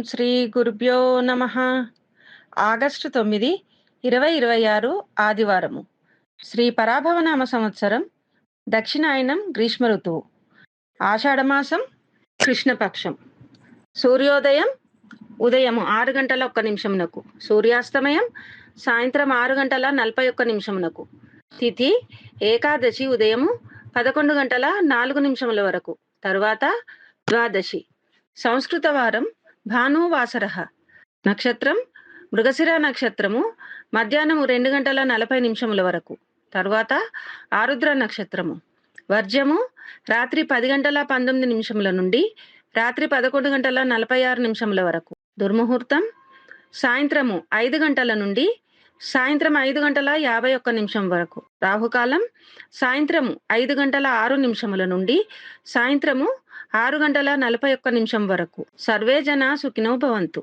శ్రీ గురుభ్యో నమః. ఆగస్టు 9, 2026 ఆదివారము. శ్రీ పరాభవనామ సంవత్సరం, దక్షిణాయనం, గ్రీష్మ ఋతువు, ఆషాఢమాసం, కృష్ణపక్షం. సూర్యోదయం ఉదయం 6:01 సూర్యాస్తమయం సాయంత్రం 6:41 తిథి ఏకాదశి ఉదయం 11:04 వరకు, తరువాత ద్వాదశి. సంస్కృత వారం భానువాసర. నక్షత్రం మృగశిర నక్షత్రము మధ్యాహ్నం 2:40 వరకు, తరువాత ఆరుద్ర నక్షత్రము. వర్జము రాత్రి 10:19 నుండి రాత్రి 11:46 వరకు. దుర్ముహూర్తం సాయంత్రము 5 గంటల నుండి సాయంత్రం 5:51 వరకు. రాహుకాలం సాయంత్రము 5:06 నుండి సాయంత్రము 6:41 వరకు. సర్వే జనా సుఖినో భవంతు.